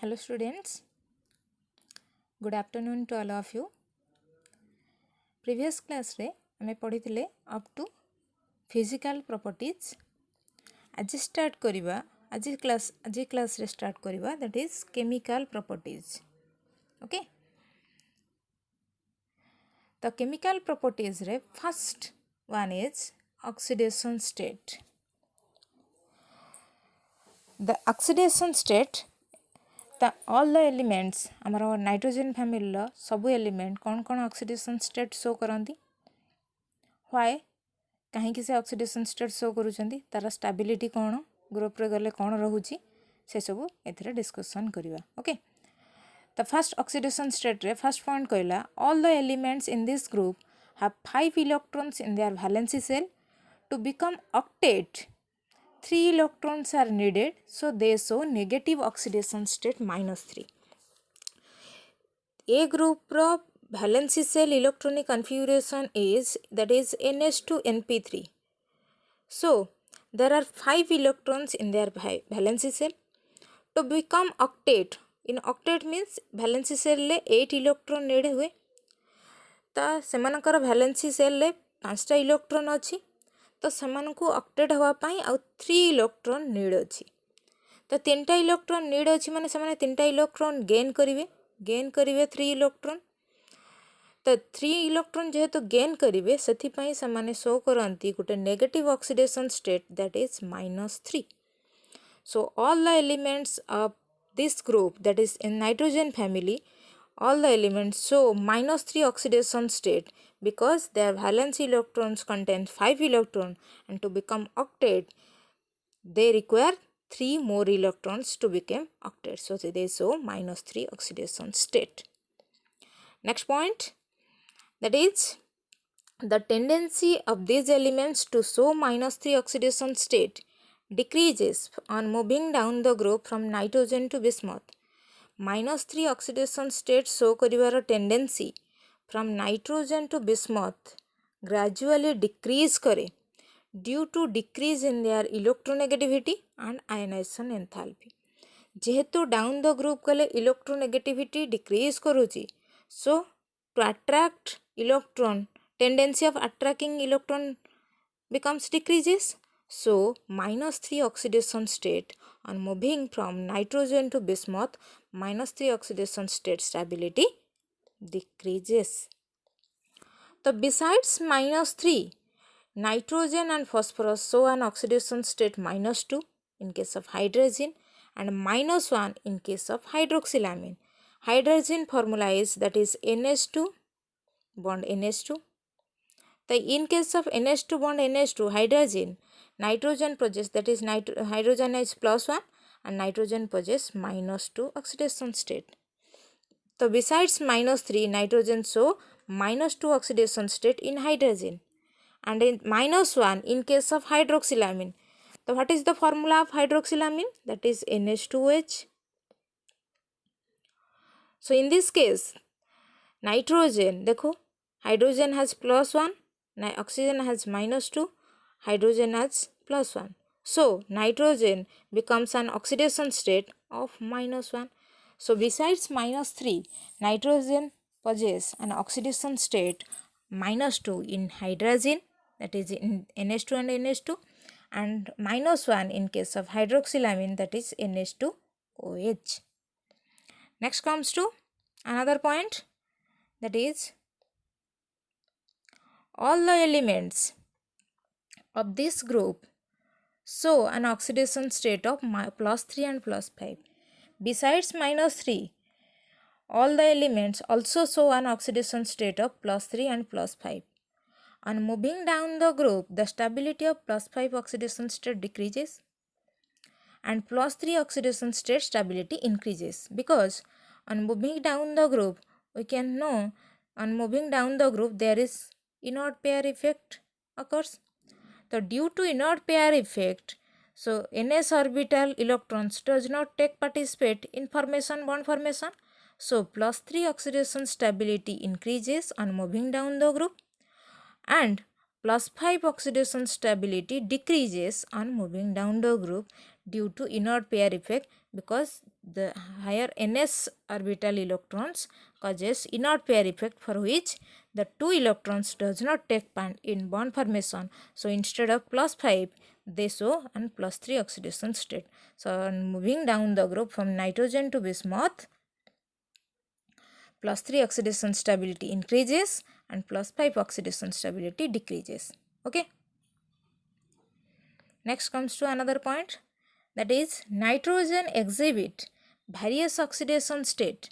Hello students, good afternoon to all of you. Previous class रे हमें पढ़ी थिले up to physical properties. आज start करिबा आज class रे start करिबा that is chemical properties. Okay. The chemical properties रे first one is oxidation state. The oxidation state all the elements आमर नाइट्रोजन फैमिली लो सबु एलिमेंट कौन कौन ऑक्सीडेशन स्टेट शो करती व्हाई कहीं से ऑक्सीडेशन स्टेट शो करूछंती तार स्टेबिलिटी कौन ग्रुप रे गले कौन रहूची से सब एथिरे डिस्कशन करिवा okay the first oxidation state रे फर्स्ट पॉइंट कहला all the elements in this group have 5 electrons in their valency shell to become octet 3 electrons are needed, so they show negative oxidation state -3. A group ro valency cell electronic configuration is that is NH2 NP3. So there are 5 electrons in their valency cell. To become octet, in octet means valency cell le 8 electron need हुए ता सेमानकर valency cell ले 5टा electron अछि तो सेमान को octet हवा पाई आ 3 electron need अछि तो 3टा electron need अछि माने सेमाने 3टा इलेक्ट्रॉन गेन करिवे 3 इलेक्ट्रॉन तो 3 इलेक्ट्रॉन जेहेतु गेन करिवे सेथि पई सेमाने show करंती Gute negative oxidation state that is -3 so all the elements of this group that is in nitrogen family all the elements show -3 oxidation state because their valence electrons contain 5 electrons and to become octet they require 3 more electrons to become octet. So they show -3 oxidation state. Next point that is the tendency of these elements to show -3 oxidation state decreases on moving down the group from nitrogen to bismuth. -3 oxidation state show करिवार tendency from nitrogen to bismuth gradually decrease करे due to decrease in their electronegativity and ionization enthalpy. जेहेतु down the group गले electronegativity decrease करूची so to attract electron tendency of attracting electron becomes decreases so -3 oxidation state on moving from nitrogen to bismuth -3 oxidation state stability decreases. So besides -3 nitrogen and phosphorus show an oxidation state -2 in case of hydrogen and -1 in case of hydroxylamine. Hydrogen formula is that is NH2 bond NH2. So in case of NH2 bond NH2 hydrogen nitrogen possess that is hydrogen is +1 and nitrogen possess -2 oxidation state. So besides -3 nitrogen show -2 oxidation state in hydrogen and in -1 in case of hydroxylamine. So what is the formula of hydroxylamine? That is NH2OH. So in this case nitrogen देखो hydrogen has +1 oxygen has -2 hydrogen has +1 so nitrogen becomes an oxidation state of -1 so besides -3 nitrogen possess an oxidation state -2 in hydrogen that is in NH2 and NH2 and -1 in case of hydroxylamine that is NH2OH. Next comes to another point that is all the elements of this group show an oxidation state of +3 and +5. Besides -3, all the elements also show an oxidation state of +3 and +5. On moving down the group, the stability of +5 oxidation state decreases and +3 oxidation state stability increases because on moving down the group, we can know on moving down the group there is inert pair effect occurs. So due to inert pair effect, so ns orbital electrons does not take participate in bond formation. So +3 oxidation stability increases on moving down the group and +5 oxidation stability decreases on moving down the group due to inert pair effect because The higher ns orbital electrons causes inert pair effect for which the two electrons does not take part in bond formation. So instead of +5, they show an +3 oxidation state. So moving down the group from nitrogen to bismuth, +3 oxidation stability increases and +5 oxidation stability decreases. Okay. Next comes to another point, that is nitrogen exhibit various oxidation state.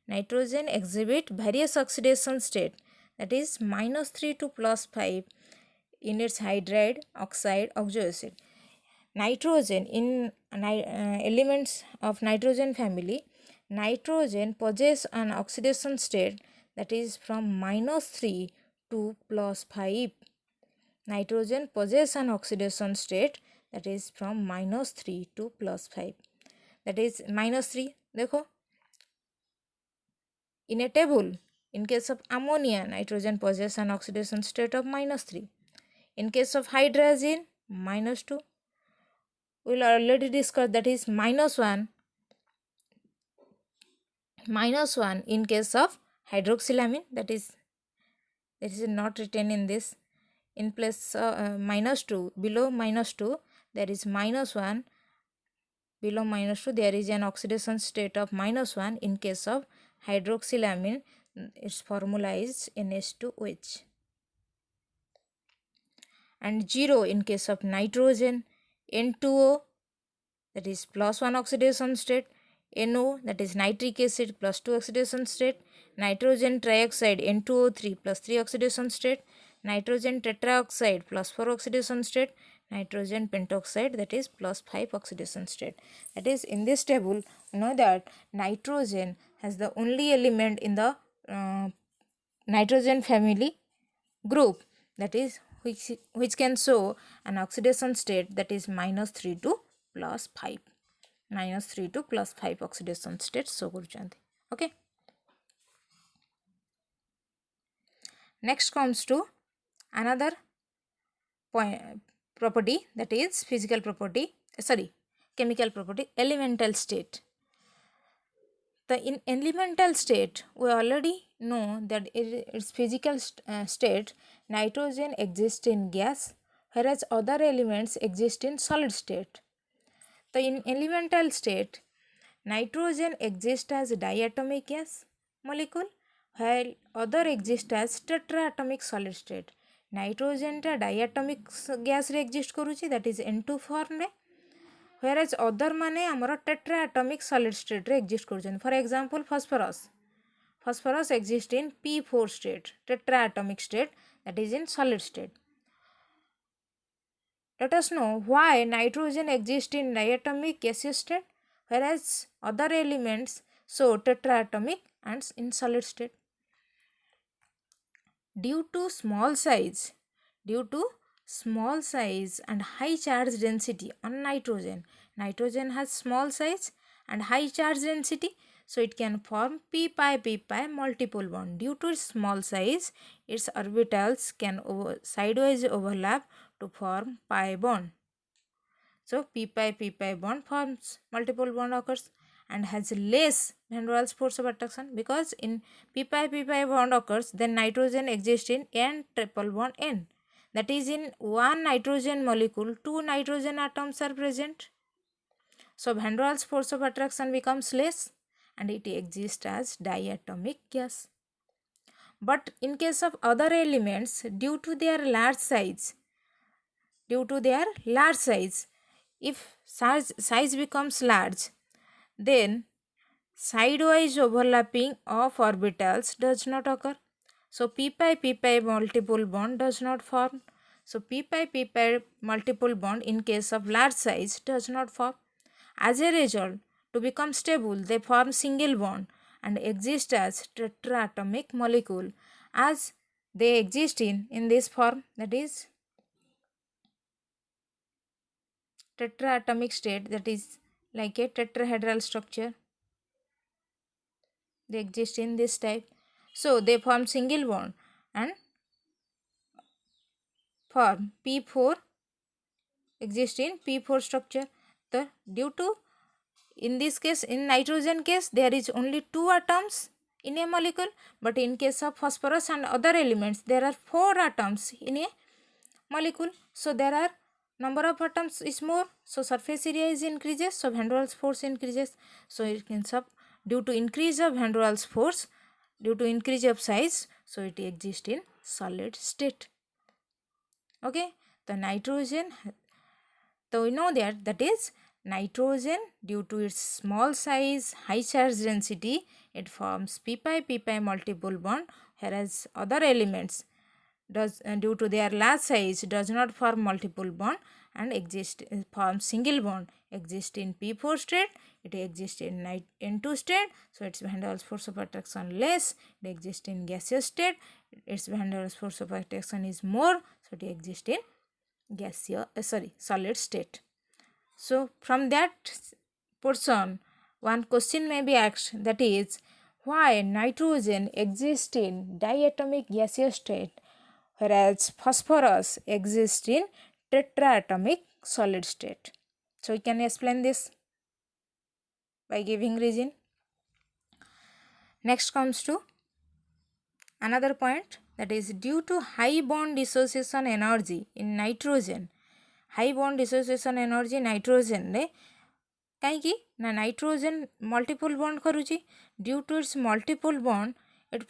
Nitrogen exhibit various oxidation state, that is -3 to +5 in its hydride, oxide, oxoacid. Nitrogen in elements of nitrogen family, nitrogen possess an oxidation state that is from -3 to +5. Nitrogen possess an oxidation state that is from -3 to +5. That is -3. देखो, in a table, in case of ammonia, nitrogen possess an oxidation state of -3. In case of hydrazine, -2. We will already discuss, that is -1. -1 in case of hydroxylamine, that is not written in this. In place -2, below -2 there is -1. Below -2 there is an oxidation state of -1. In case of hydroxylamine, its formula is NH2OH. And 0 in case of nitrogen, N2O, that is +1 oxidation state, NO, that is nitric acid, +2 oxidation state, nitrogen trioxide, N2O3, +3 oxidation state, nitrogen tetraoxide, +4 oxidation state, nitrogen pentoxide, that is +5 oxidation state. That is, in this table, you know that nitrogen has the only element in the nitrogen family group, that is which can show an oxidation state that is -3 to +5. -3 to +5 oxidation state show କରୁଛନ୍ତି. Okay. Next comes to another property, that is chemical property, elemental state. In elemental state, we already know that its physical state, nitrogen exists in gas, whereas other elements exist in solid state. In elemental state, nitrogen exists as diatomic gas molecule, while other exist as tetraatomic solid state. Nitrogen ta diatomic gas रे exist करुची, that is N2 form रे, whereas other माने आमर tetraatomic solid state रे exist करुचन. For example, phosphorus exists in P4 state, tetraatomic state, that is in solid state. Let us know why nitrogen exists in diatomic gaseous state, whereas other elements show tetraatomic and in solid state. Due to small size and high charge density on nitrogen has small size and high charge density, so it can form p-pi multiple bond. Due to its small size, its orbitals can sidewise overlap to form pi bond. So p-pi bond forms multiple bond occurs and has less van der Waals force of attraction, because in p-pi bond occurs, then nitrogen exists in n triple bond n. That is, in one nitrogen molecule, two nitrogen atoms are present. So van der Waals force of attraction becomes less and it exists as diatomic gas. But in case of other elements, due to their large size, if size becomes large, then sidewise overlapping of orbitals does not occur. So p-pi multiple bond does not form. So p-pi multiple bond in case of large size does not form. As a result, to become stable, they form single bond and exist as tetraatomic molecule, as they exist in this form, that is tetraatomic state, that is like a tetrahedral structure. They exist in this type. So they form single bond and form P4, exist in P4 structure. Due to In this case, in nitrogen case, there is only 2 atoms in a molecule, but in case of phosphorus and other elements, there are 4 atoms in a molecule. So there are number of atoms is more, so surface area is increases, so van der Waals force increases. So it ends up due to increase of van der Waals force, due to increase of size, so it exists in solid state. Okay, the nitrogen, so we know that is nitrogen, due to its small size, high charge density, it forms p-pi multiple bond, whereas other elements does due to their large size does not form multiple bond and form single bond, exist in p4 state, it exists in n2 state, so its van der Waals force of attraction less, it exists in gaseous state, its van der Waals force of attraction is more, so it exists in solid state. So from that portion, one question may be asked, that is, why nitrogen exists in diatomic gaseous state, whereas phosphorus exists in tetraatomic solid state. So we can explain this by giving reason. Next comes to another point, that is, due to high bond dissociation energy in nitrogen, high bond dissociation energy nitrogen रे कहीं ना nitrogen multiple bond करुची, due to its multiple bond it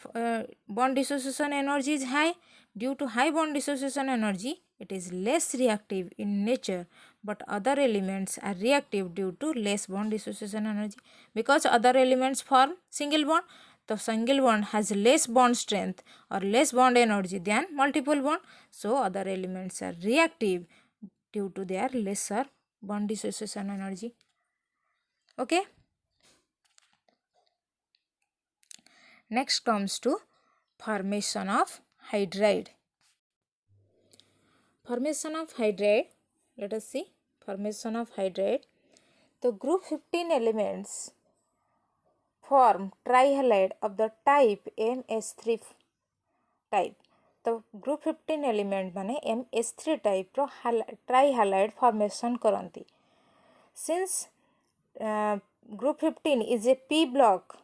bond dissociation energy is high. Due to high bond dissociation energy, it is less reactive in nature, but other elements are reactive due to less bond dissociation energy, because other elements form single bond. The single bond has less bond strength or less bond energy than multiple bond, so other elements are reactive due to their lesser bond dissociation energy. Okay. Next comes to formation of hydride. Formation of hydride, let us see formation of hydride. The group 15 elements form trihalide of the type MS3 type. तो group 15 element माने MS3 type row ट्राइहालाइड formation करंती. Since group 15 is a p block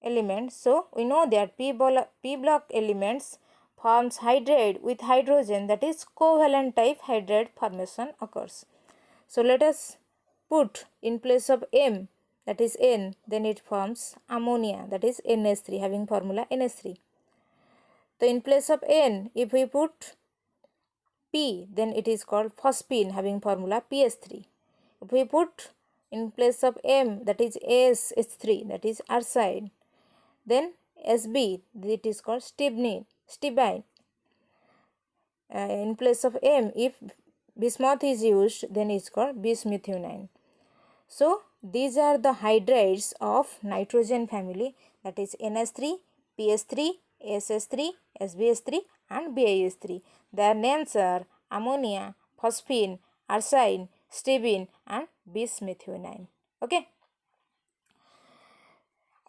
element, so we know that p block elements forms hydride with hydrogen, that is covalent type hydride formation occurs. So let us put in place of M, that is N, then it forms ammonia, that is NH3, having formula NH3. So in place of N, if we put P, then it is called phosphine, having formula PS3. If we put in place of M, that is SH3, that is arsine. Then SB, it is called stibine. In place of M, if bismuth is used, then it is called bismuthionine. So these are the hydrides of nitrogen family, that is NH3, PS3, SH3, SBH3 and BiS3. Their names are ammonia, phosphine, arsine, stibine and bismuthionine. Okay.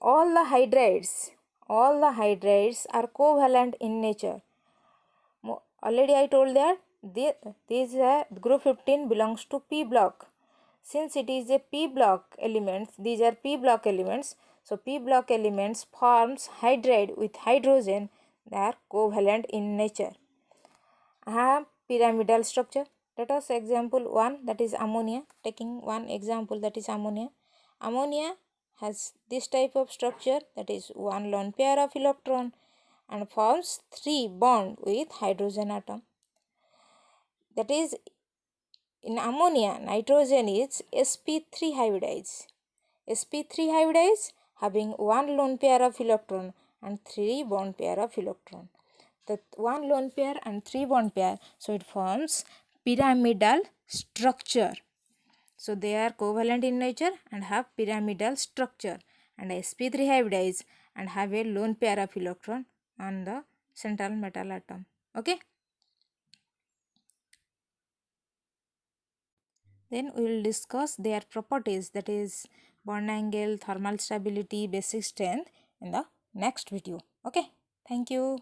All the hydrides are covalent in nature. Already I told that these group 15 belongs to p block. Since it is a p block elements, these are p block elements. So p block elements forms hydride with hydrogen. They are covalent in nature. Have pyramidal structure. Let us example one, that is ammonia. Taking one example, that is ammonia. Ammonia has this type of structure, that is one lone pair of electron and forms 3 bond with hydrogen atom. That is, in ammonia, nitrogen is sp3 hybridized. sp3 hybridized having one lone pair of electron and 3 bond pair of electron. The one lone pair and 3 bond pair, so it forms pyramidal structure. So they are covalent in nature and have pyramidal structure, and sp3 hybridized and have a lone pair of electron on the central metal atom. Okay. Then we will discuss their properties, that is bond angle, thermal stability, basic strength, in the next video. Okay. Thank you.